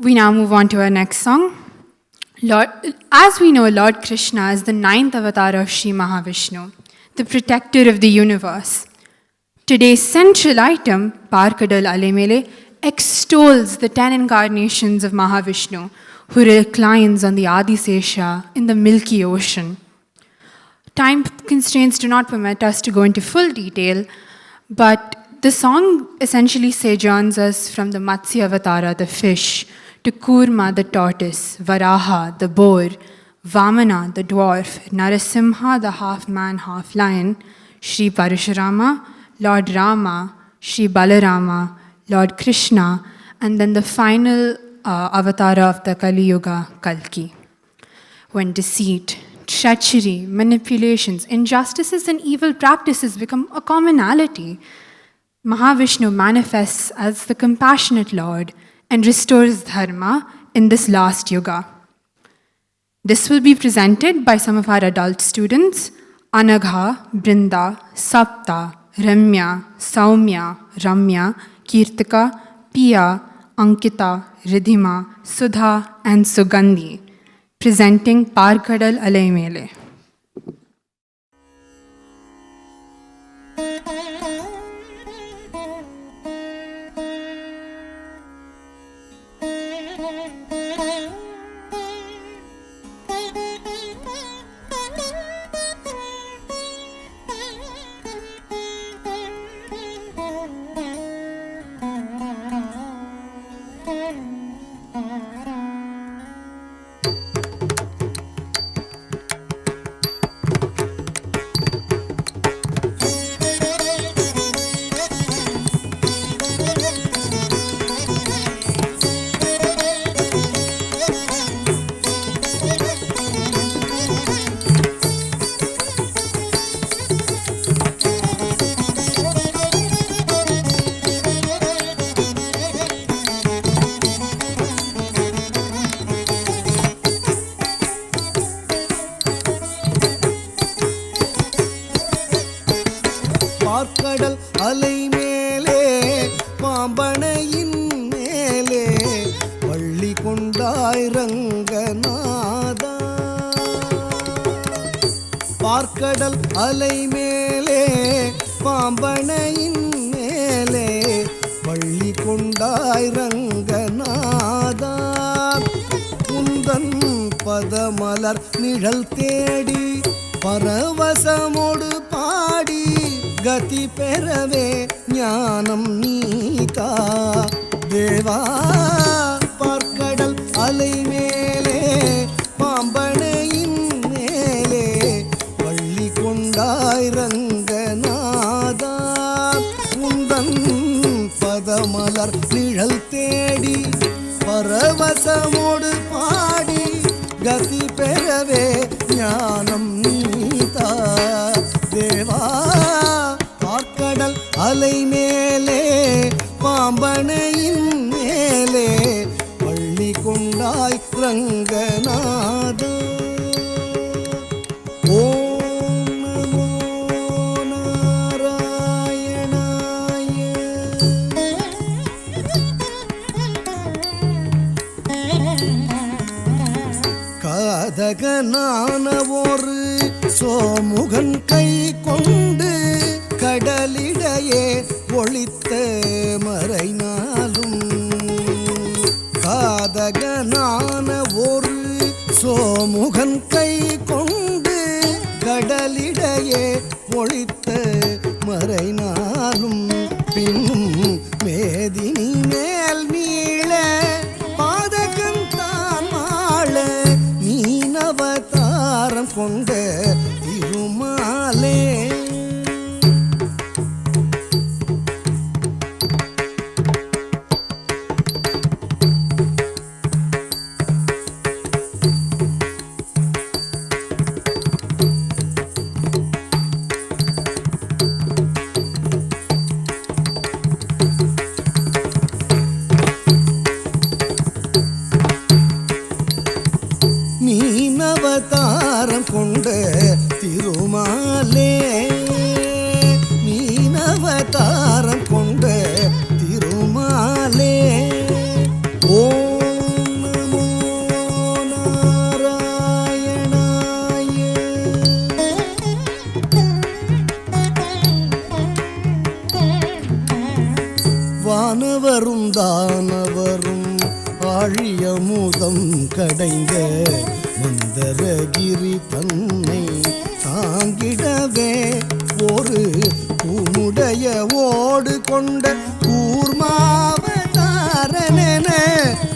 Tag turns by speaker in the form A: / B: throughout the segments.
A: We now move on to our next song. As we know, Lord Krishna is the 9th avatar of Sri Mahavishnu, the protector of the universe. Today's central item, Parkadal Alemele, extols the 10 incarnations of Mahavishnu, who reclines on the Adisesha in the Milky Ocean. Time constraints do not permit us to go into full detail, but the song essentially sojourns us from the Matsya Avatara, the fish, to Kurma, the tortoise, Varaha, the boar, Vamana, the dwarf, Narasimha, the half-man, half-lion, Sri Parashurama, Lord Rama, Sri Balarama, Lord Krishna, and then the final avatara of the Kali Yuga, Kalki. When deceit, treachery, manipulations, injustices, and evil practices become a commonality, Mahavishnu manifests as the compassionate Lord and restores dharma in this last yuga. This will be presented by some of our adult students, Anagha, Brinda, Sapta, Ramya, Saumya, Ramya, Kirtika, Pia, Ankita, Ridhima, Sudha, and Sugandhi, presenting Parkadal Alemele.
B: பார்க்கடல் அலை மேலே பாம்பனையின் மேலே பள்ளி கொண்டாய் ரங்கநாதா. பார்க்கடல் அலை மேலே பாம்பனையின் மேலே பள்ளி கொண்டாய் ரங்கநாதா. குந்தன் பதமலர் நிழல் தேடி பரவசமோடு பாடி கதி பெறவே ஞானம் நீதா தேவா. பார்க்கடல் அலை மேலே பாம்பனையின் மேலே பள்ளி கொண்டாய் ரங்கநாதா. உந்தன் பதமலர் நிழல் தேடி பரவசமோடு பாடி கதி பெறவே ஞானம் நீதா தேவா. பார்க்கடல் அலை மேலே பாம்பனையின் மேலே பள்ளி கொண்டாய் ரங்கநாதா. ஓம் நமோ நாராயணாய. காதகனான ஒரு சோமுகன் கை கொண்டு கடலிடையே ஒளித்த மறைநாளும். காதகனான ஒரு சோமுகன் கை கொண்டு கடலிடையே ஒளித்த மறைநாளும். பின்னும் மேதினி மேல் மீள பாதகன் தான் மாள நீனவதாரம் கொண்ட திருமாலே. தானவரும் ஆழியமுதம் கடைந்த மந்தரகிரி தன்னை தாங்கிடவே ஒரு உன்னுடைய ஓடு கொண்ட கூர்மாவதாரனென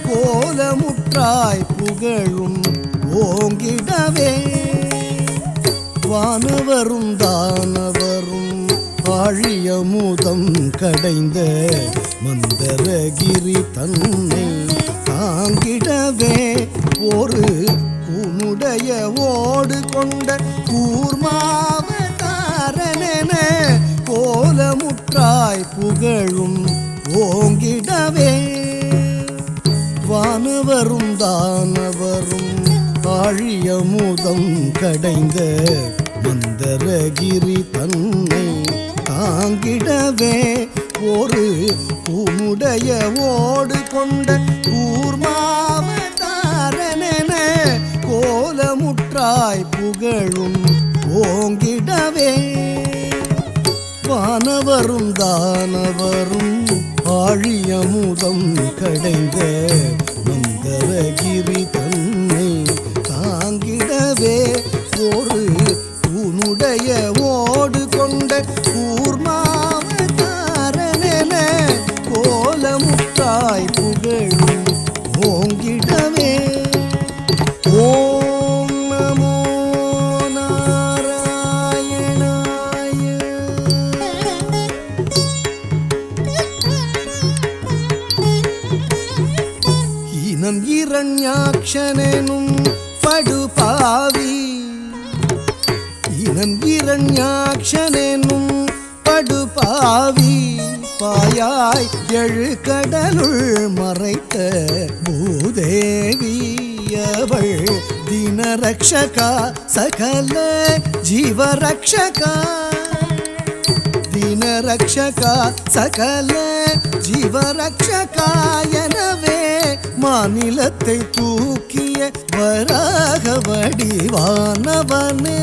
B: கோலமுற்றாய் புகழும் ஓங்கிடவே வானவரும் தானவரும் ஆழியமுதம் கடைந்த மந்தரகிரி தன்னை தாங்கிடவே ஒரு உன்னுடைய ஓடு கொண்ட கூர்மாவதாரனென கோலமுற்றாய் புகழும் ஓங்கிடவே வானவரும் தானவரும் ஆழியமுதம் கடைந்த மந்தரகிரி தன்னை தாங்கிடவே ஒரு உன்னுடைய ஓடு கொண்ட கூர்மாவதாரனென கோலமுற்றாய் புகழும் ஓங்கிடவே வானவரும் தானவரும் ஆழியமுதம் கடைந்த மந்தரகிரி தன்னை தாங்கிடவே ஒரு உன்னுடைய ஓடு கொண்ட கூர்மாவதாரனென கோலமுற்றாய் புகழும் ஓங்கிடவே. ஓம் நமோ நாராயணாய. இனம் இரண்யாக்ஷனெனும் படுபாவி இனம் இரண்யாக்ஷனெனும் படுபாவி பாயாய் எழு கடலுள் மறைத்த பூதேவி அவள் தினரக்ஷகா சகல ஜீவரக்ஷகா தினரக்ஷகா சகல ஜீவரக்ஷகா எனவே மாநிலத்தை தூக்கிய வராக வடிவானவனே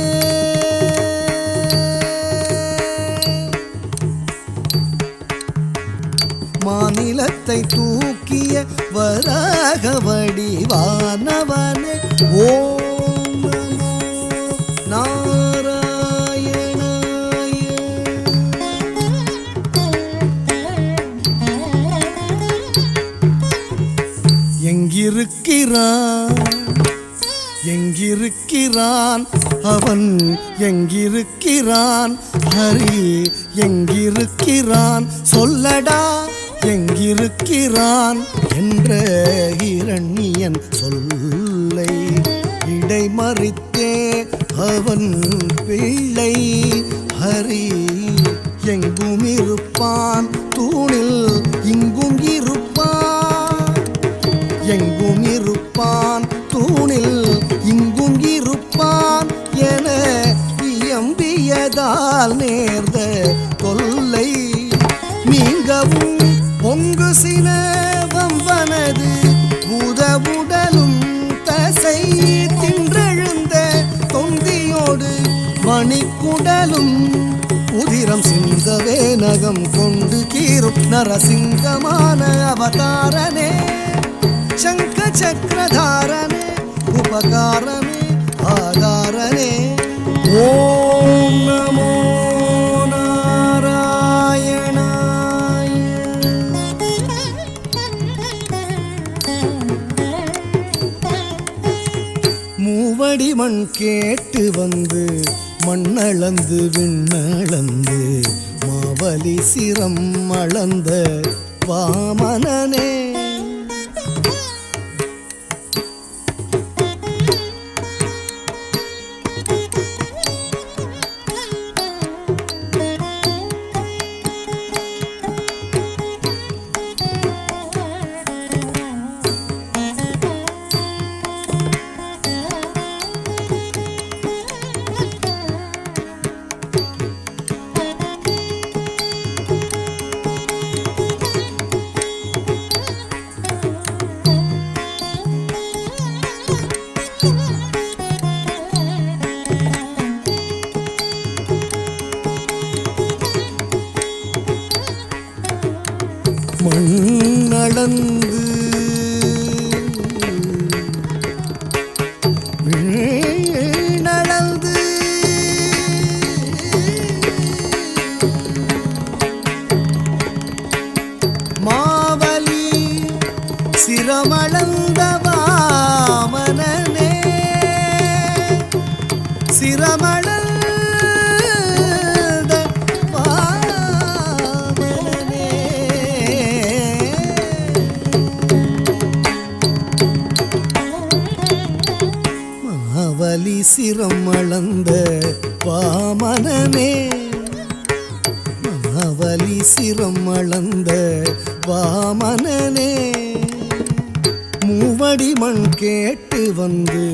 B: மாநிலத்தை தூக்கிய வராக வடிவானவனே. ஓம் நமோ நாராயணாய. எங்கிருக்கிறான் அவன் எங்கிருக்கிறான் ஹரி எங்கிருக்கிறான் சொல்லடா எங்கிருக்கிறான் என்ற இரண்யன் சொல்லை இடைமறித்தே அவன் பிள்ளை ஹரி எங்கும் இருப்பான் தூணில் இங்கும் இருப்பான் எங்கும் இருப்பான் தூணில் இங்கும் இருப்பான் என இயம்பியதால் நேர்ந்த தொல்லை நீங்கவும் பொங்கு சினவம்பனது உதவுடலும் தசை தின்றெழுந்த தொந்தியோடு மணிக்குடலும் உதிரம் சிந்தவே நகம் கொண்டு கீரும் நரசிங்கமான அவதாரனே சங்க சக்கரதாரனே உபகாரனே ஆதாரனே. ஓம் நமோ நாராயணாய. மூவடி மண் கேட்டு வந்து மண்ணளந்து விண்ணளந்து மாவலி சிரம் அளந்த வாமனனே சிரமளந்து வீணளந்து மாவலி சிரமளந்த வாமனனே சிரமளந்த வாமனனே மாவலி சிரமளந்த வாமனனே மாவலி சிரமளந்த வாமனனே மூவடி மண் கேட்டு வந்து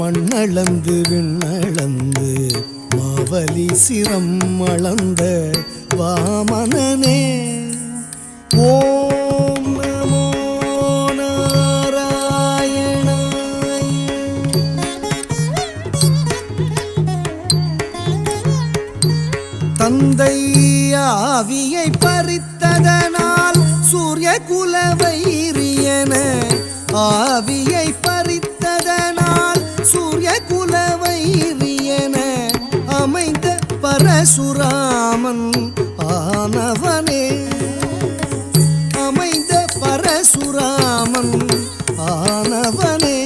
B: மண்ணளந்து விண்ணளந்து மாவலி சிரம் அளந்த வாமனனே ஓம் நமோ நாராயணாய தந்தை ஆவியை பறித்ததனால் சூரிய குலவைரியன ஆவியை பறித்ததனால் சூரிய குலவைரியன அமைந்த பரசுராமன் ஆனவனே அமைந்த பரசுராமன் ஆனவனே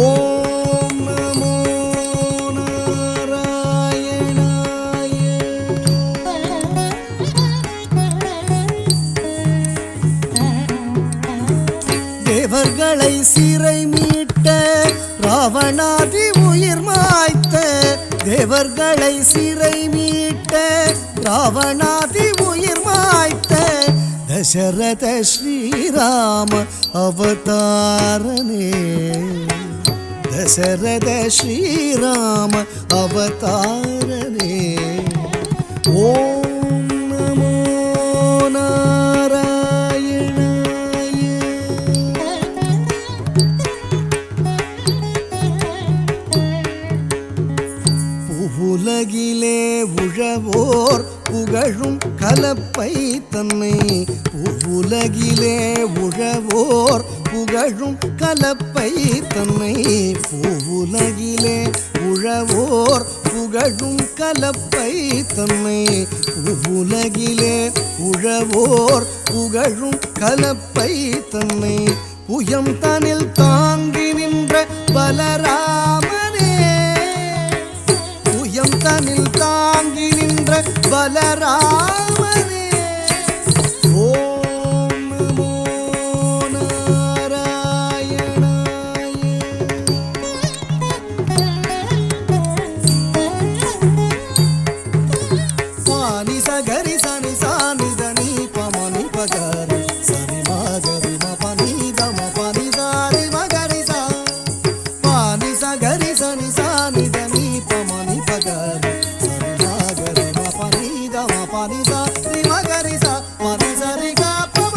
B: ஓம் நமோ நாராயணாய தேவர்களை சிறை மீட்ட ராவணாதி உயிர் மாய்த்த தேவர்களை சிறை மீட்ட ராவணாதி உயிர் மாய்த்த தசரத ஸ்ரீராம அவதாரனே தசரத ஸ்ரீராம அவதாரனே ஓம் நமோ நாராயணாய உலகிலே உழவோர் புகழும் கலப்பை தன்னை உலகிலே உழவோர் புகழும் கலப்பை தன்னை உலகிலே உழவோர் புகழும் கலப்பை தன்னை உலகிலே உழவோர் புகழும் கலப்பை தன்னை புயம் தனில் தாங்கி நின்ற பலராமனே புயம் தனில் தாங்கி நின்ற பலராமனே ஓம் நமோ நாராயணாய பானி சகரி சனி சானி தனி பமனி பகரி சனி மகரி மபனி தம பனி சாரி மகரி சா பானி சகரி சனி சானி தனி பமனி பகரி சனி மகரி மபனி தம பனி சாரி மகரி சா பனி சரி க பம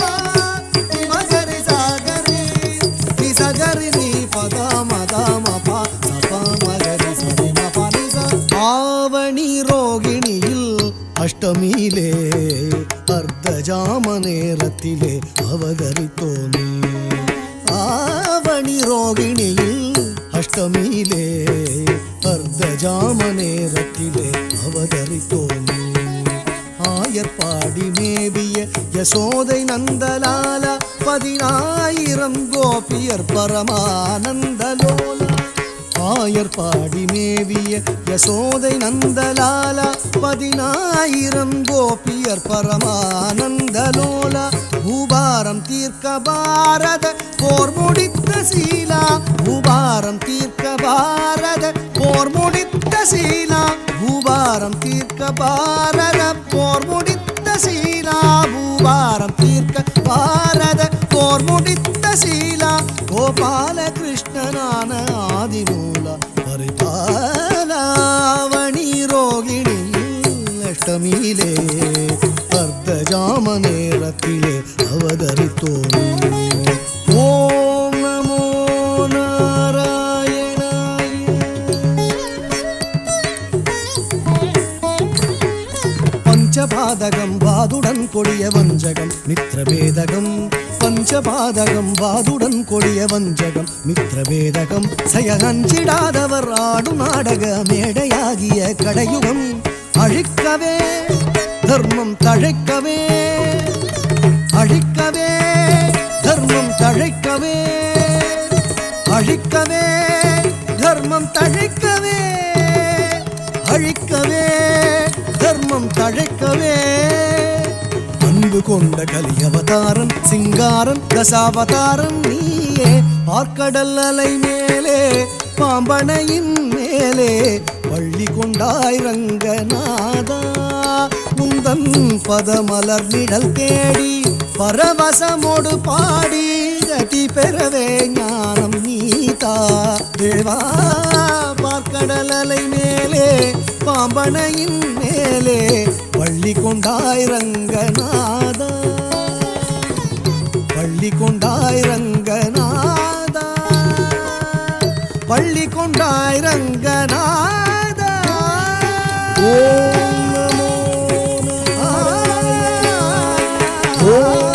B: ni மகரி சாகரி ni சகரி ni பத மத மப சப மகரி சரி மபனி சா ஆவணி ரோகிணியில் அஷ்டமியிலே அர்த்தஜாம நேரத்திலே அவதரித்தோனே ஆவணி ரோகிணியில் அஷ்டமியிலே அர்த்தஜாம நேரத்திலே அவதரித்தோனே ஆயர்பாடி மேவிய யசோதை நந்தலால 10000 கோபியர் பரமானந்தலோலா ஆயர்பாடி மேவிய யசோதை நந்தலாலா 10000 கோபியர் பரமானந்தலோலா பூபாரம் தீர்க்க பாரத போர் முடித்த சீலா பூபாரம் தீர்க்க பாரத போர் முடித்த சீலா பூபாரம் தீர்க்க பாரத போர் முடித்த சீலா பூபாரம் தீர்க்க பாரத போர் முடித்த சீலா கோபால கிருஷ்ணனான ஆதிமூல பரிபாலாவணி ரோகிணி அஷ்டமியிலே அர்த்தஜாம நேரத்திலே அவதரித்தோனே ஓம் நமோ நாராயணாய பஞ்சபாதகம் வாதுடன் கொடிய வஞ்சகம் நித்ரபேதகம் பாதகம் வாதுடன் கொடிய வஞ்சகம் மித்திரபேதகம் செயகஞ்சிடாதவர் ஆடும் நாடக மேடையாகிய கடையுகம் அழிக்கவே தர்மம் தழைக்கவே அழிக்கவே தர்மம் தழைக்கவே அழிக்கவே தர்மம் தழைக்கவே அழிக்கவே தர்மம் தழைக்கவே அன்பு கொண்ட கலியவதாரன் சிங்காரன் தசாவதாரன் நீயே பார்க்கடல் அலை மேலே பாம்பனையின் மேலே பள்ளி கொண்டாய் ரங்கநாதா உந்தன் பதமலர் நிழல் தேடி பரவசமோடு பாடி கதி பெறவே ஞானம் நீதா தேவா பார்க்கடல் அலை மேலே பாம்பனையின் மேலே பள்ளி கொண்டாய் ரங்கநாதா பள்ளி கொண்டாய் ரங்கநாதா பள்ளி கொண்டாய் ரங்கநாதா ஓம் நமோ நாராயணாய ஓம்